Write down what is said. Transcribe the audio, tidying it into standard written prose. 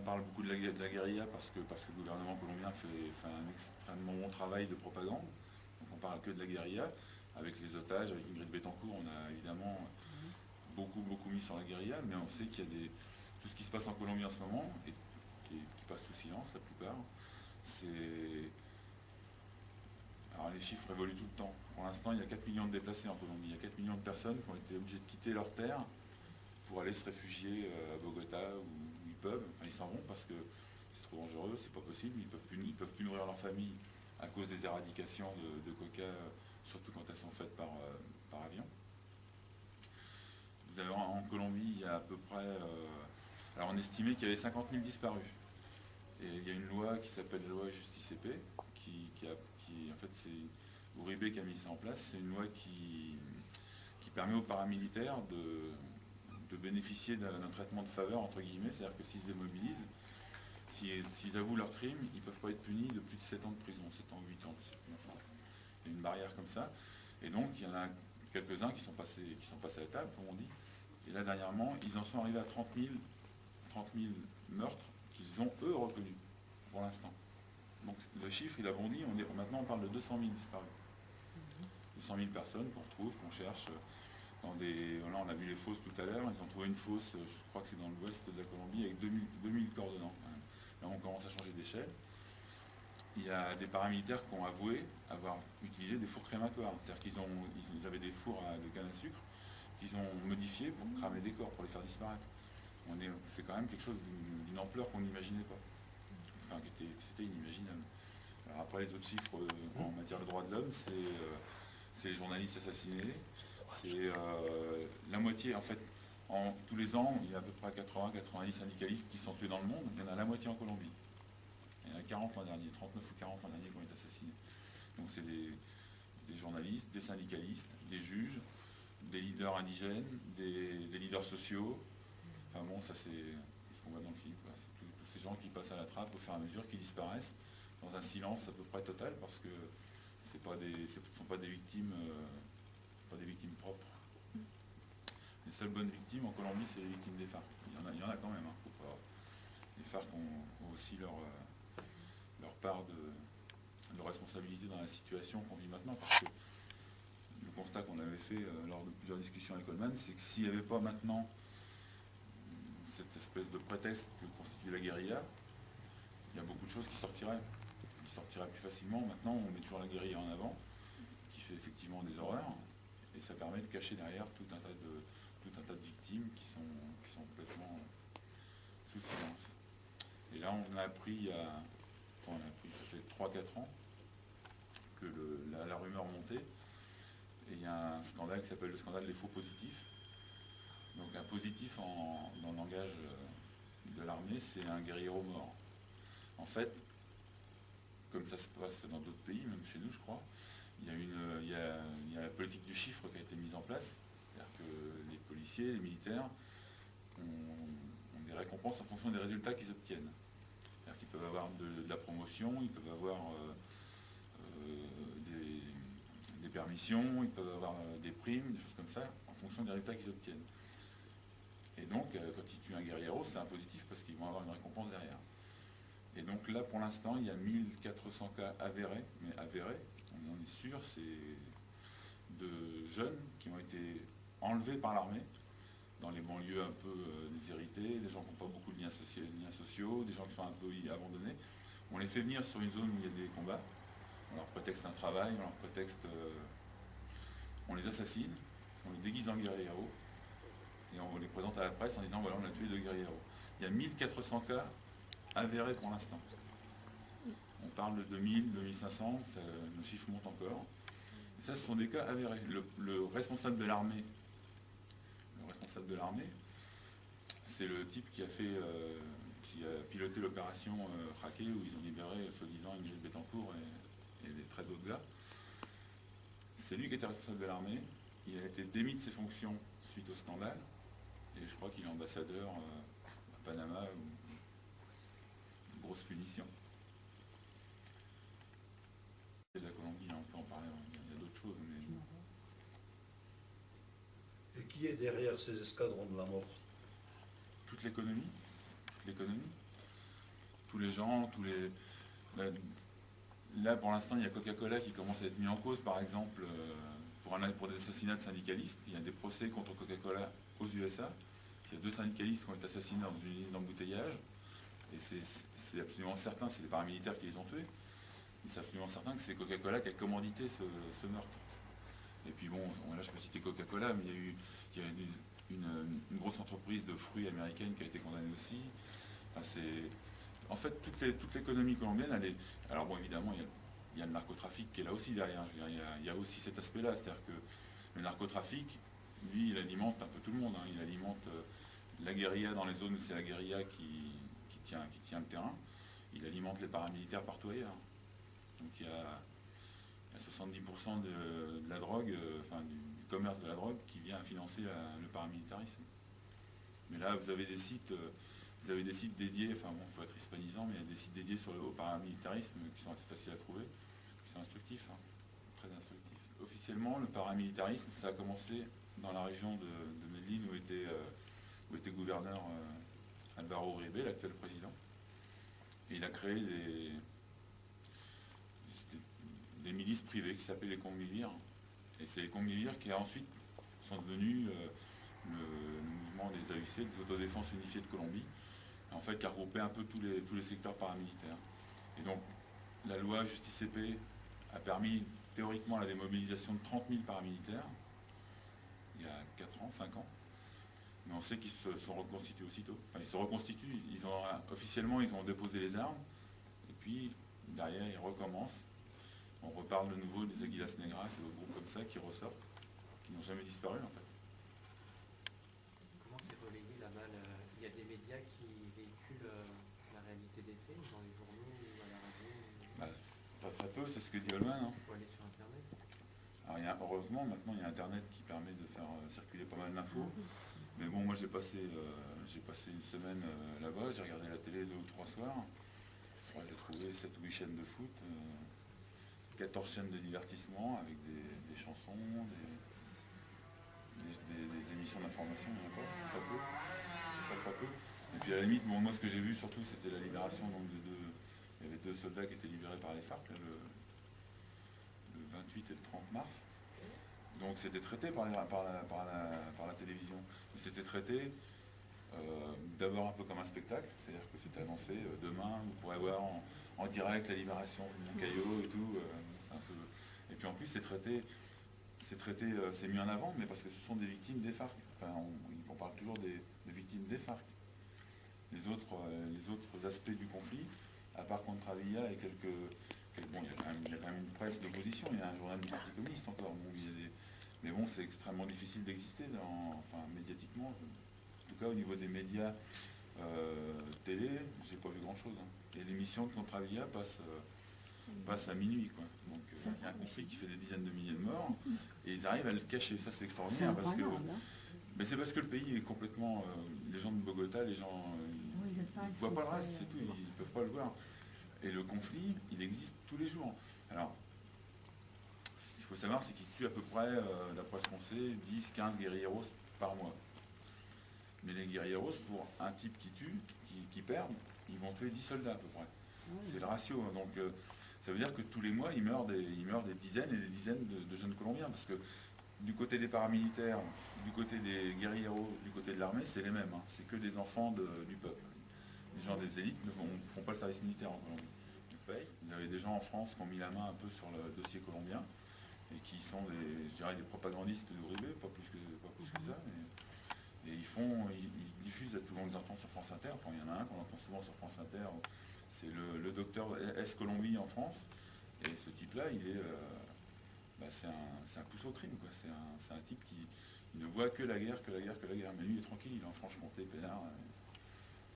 parle beaucoup de la guérilla parce que le gouvernement colombien fait un extrêmement bon travail de propagande. Donc on parle que de la guérilla. Avec les otages, avec Ingrid Betancourt, on a évidemment beaucoup mis sur la guérilla, mais on sait qu'il y a tout ce qui se passe en Colombie en ce moment, et qui passe sous silence la plupart, c'est... Alors les chiffres évoluent tout le temps. Pour l'instant, il y a 4 millions de déplacés en Colombie. Il y a 4 millions de personnes qui ont été obligées de quitter leur terre pour aller se réfugier à Bogota où ils peuvent. Enfin, ils s'en vont parce que c'est trop dangereux, c'est pas possible. Ils peuvent plus nourrir leur famille à cause des éradications de coca, surtout quand elles sont faites par avion. Vous avez en Colombie, il y a à peu près... alors on estimait qu'il y avait 50 000 disparus. Et il y a une loi qui s'appelle la loi Justice Épée, en fait c'est Uribe qui a mis ça en place. C'est une loi qui permet aux paramilitaires de bénéficier d'un traitement de faveur, entre guillemets, c'est-à-dire que s'ils se démobilisent, s'ils avouent leur crime, ils ne peuvent pas être punis de plus de 7 ans de prison, 7 ans, 8 ans, je sais plus, enfin, il y a une barrière comme ça. Et donc il y en a quelques-uns qui sont passés à table, comme on dit. Et là dernièrement, ils en sont arrivés à 30 000 meurtres qu'ils ont eux reconnus, pour l'instant. Donc le chiffre il a bondi, maintenant on parle de 200 000 disparus. 200 000 personnes qu'on retrouve, qu'on cherche dans des... Là on a vu les fosses tout à l'heure, ils ont trouvé une fosse, je crois que c'est dans l'ouest de la Colombie, avec 2000 corps dedans. Là on commence à changer d'échelle. Il y a des paramilitaires qui ont avoué avoir utilisé des fours crématoires. C'est-à-dire qu'ils avaient des fours de canne à sucre qu'ils ont modifiés pour cramer des corps, pour les faire disparaître. C'est quand même quelque chose d'une ampleur qu'on n'imaginait pas. Enfin, c'était inimaginable. Alors après, les autres chiffres en matière de droits de l'homme, c'est les journalistes assassinés, c'est la moitié, en fait, tous les ans, il y a à peu près 80-90 syndicalistes qui sont tués dans le monde, il y en a la moitié en Colombie. Il y en a 40 l'an dernier, 39 ou 40 l'an dernier qui ont été assassinés. Donc c'est des journalistes, des syndicalistes, des juges, des leaders indigènes, des leaders sociaux. Enfin bon, ça c'est ce qu'on voit dans le film. Tous ces gens qui passent à la trappe au fur et à mesure, qui disparaissent dans un silence à peu près total parce que ce ne sont pas des victimes, propres. Les seules bonnes victimes en Colombie, c'est les victimes des FARC. Il y en a quand même. Hein, les FARC ont aussi leur part de responsabilité dans la situation qu'on vit maintenant parce que le constat qu'on avait fait lors de plusieurs discussions avec Goldman, c'est que s'il n'y avait pas maintenant cette espèce de prétexte que constitue la guérilla, il y a beaucoup de choses qui sortiraient plus facilement. Maintenant, on met toujours la guérilla en avant, qui fait effectivement des horreurs, et ça permet de cacher derrière tout un tas de victimes qui sont complètement sous silence. Et là, on a appris, ça fait 3-4 ans, que la rumeur montait, et il y a un scandale qui s'appelle le scandale des faux positifs. Donc un positif dans le langage de l'armée, c'est un guerriero mort. En fait, comme ça se passe dans d'autres pays, même chez nous je crois, il y a la politique du chiffre qui a été mise en place. C'est-à-dire que les policiers, les militaires ont des récompenses en fonction des résultats qu'ils obtiennent. C'est-à-dire qu'ils peuvent avoir de la promotion, ils peuvent avoir des permissions, ils peuvent avoir des primes, des choses comme ça, en fonction des résultats qu'ils obtiennent. Et donc, quand ils tuent un guerriero, c'est un positif parce qu'ils vont avoir une récompense derrière. Et donc là, pour l'instant, il y a 1400 cas avérés, mais avérés, on en est sûr, c'est de jeunes qui ont été enlevés par l'armée dans les banlieues un peu déshéritées, des gens qui n'ont pas beaucoup de liens sociaux, des gens qui sont un peu abandonnés. On les fait venir sur une zone où il y a des combats, on leur prétexte un travail, on leur prétexte... on les assassine, on les déguise en guerriero, et on les présente à la presse en disant voilà, on a tué 2 guerrieros. Il y a 1400 cas avérés pour l'instant. On parle de 2000, 2500, nos chiffres montent encore. Et ça, ce sont des cas avérés. Le responsable de l'armée, c'est le type qui a piloté l'opération Traqué, où ils ont libéré, soi-disant, Ingrid Betancourt et les 13 autres gars. C'est lui qui était responsable de l'armée. Il a été démis de ses fonctions suite au scandale. Et je crois qu'il est ambassadeur à Panama, une grosse punition. De la Colombie, on peut en parler, il y a d'autres choses. Mais... Et qui est derrière ces escadrons de la mort? Toute l'économie. tous les gens, là, pour l'instant, il y a Coca-Cola qui commence à être mis en cause, par exemple, pour des assassinats de syndicalistes. Il y a des procès contre Coca-Cola aux USA. Il y a 2 syndicalistes qui ont été assassinés dans une usine d'embouteillage. Et c'est absolument certain, c'est les paramilitaires qui les ont tués. Mais c'est absolument certain que c'est Coca-Cola qui a commandité ce meurtre. Et puis bon, là je peux citer Coca-Cola, mais il y a une grosse entreprise de fruits américaine qui a été condamnée aussi. Enfin, en fait, toute l'économie colombienne, elle est... Alors bon, évidemment, il y a le narcotrafic qui est là aussi derrière. Je veux dire, il y a aussi cet aspect-là. C'est-à-dire que le narcotrafic, lui, il alimente un peu tout le monde. Il alimente la guérilla dans les zones où c'est la guérilla qui tient le terrain. Il alimente les paramilitaires partout ailleurs. Donc il y a 70% de la drogue, du commerce de la drogue qui vient financer le paramilitarisme. Mais là, vous avez des sites dédiés, enfin bon, il faut être hispanisant, mais il y a des sites dédiés au paramilitarisme qui sont assez faciles à trouver, qui sont instructifs, très instructifs. Officiellement, le paramilitarisme, ça a commencé dans la région de Medellín où était gouverneur Álvaro Uribe, l'actuel président. Et il a créé des milices privées qui s'appellent les Conguillir. Et c'est les Conguillir qui ensuite sont devenus le mouvement des AUC, des Autodéfenses Unifiées de Colombie, en fait qui a regroupé un peu tous les secteurs paramilitaires. Et donc la loi Justice CP a permis théoriquement la démobilisation de 30 000 paramilitaires, il y a 4 ans, 5 ans. Mais on sait qu'ils se sont reconstitués aussitôt. Enfin, ils se reconstituent, officiellement ils ont déposé les armes, et puis derrière ils recommencent. On reparle de nouveau des Aguilas Negras et d'autres groupes comme ça qui ressortent, qui n'ont jamais disparu en fait. Comment c'est relayé là-bas? Il y a des médias qui véhiculent la réalité des faits dans les journaux ou à la radio? Pas très peu, c'est ce que dit Holman. Il faut aller sur Internet. Alors heureusement, maintenant il y a Internet qui permet de faire circuler pas mal d'infos. Mais bon, moi j'ai passé une semaine là-bas, j'ai regardé la télé 2 ou 3 soirs. J'ai trouvé 7 ou 8 chaînes de foot, 14 chaînes de divertissement avec des chansons, des émissions d'information, il n'y en a pas, très peu. Très peu. Et puis à la limite, moi ce que j'ai vu surtout c'était la libération donc, il y avait 2 soldats qui étaient libérés par les FARC là, le 28 et le 30 mars. Donc c'était traité par la télévision. Mais c'était traité d'abord un peu comme un spectacle, c'est-à-dire que c'était annoncé demain, vous pourrez voir en direct la libération de Moncayo et tout. Et puis en plus c'est mis en avant, mais parce que ce sont des victimes des FARC. Enfin, on parle toujours des victimes des FARC. Les autres aspects du conflit, à part Contravilla et bon, il y a quand même une presse d'opposition, il y a un journal du Parti communiste encore. Bon, mais bon, c'est extrêmement difficile d'exister, médiatiquement. En tout cas, au niveau des médias télé, j'ai pas vu grand-chose. Et l'émission de Contravilla passe à minuit, quoi. Donc il y a un conflit qui fait des dizaines de milliers de morts, et ils arrivent à le cacher. Ça, c'est extraordinaire, mais c'est parce que le pays est complètement... les gens de Bogota, les gens... ils ne voient pas le reste, c'est tout, ils ne peuvent pas le voir. Et le conflit, il existe tous les jours. Alors, il faut savoir, c'est qu'il tue à peu près, d'après ce qu'on sait, 10-15 guerrilleros par mois. Mais les guerrilleros, pour un type qui tue, qui perd, ils vont tuer 10 soldats à peu près. C'est le ratio. Donc ça veut dire que tous les mois, il meurt des dizaines et des dizaines de jeunes Colombiens. Parce que du côté des paramilitaires, du côté des guerrilleros, du côté de l'armée, c'est les mêmes. C'est que des enfants du peuple. Les gens des élites ne font pas le service militaire en Colombie. Vous avez des gens en France qui ont mis la main un peu sur le dossier colombien et qui sont des propagandistes d'Uribe, pas plus que ça. Et ils diffusent, tout le monde les entend sur France Inter. Enfin, il y en a un qu'on entend souvent sur France Inter, c'est le docteur S. Colombie en France. Et ce type-là, c'est un pouce au crime, quoi. C'est un type qui ne voit que la guerre, que la guerre, que la guerre. Mais lui, il est tranquille, il est en Franche-Comté, Pénard.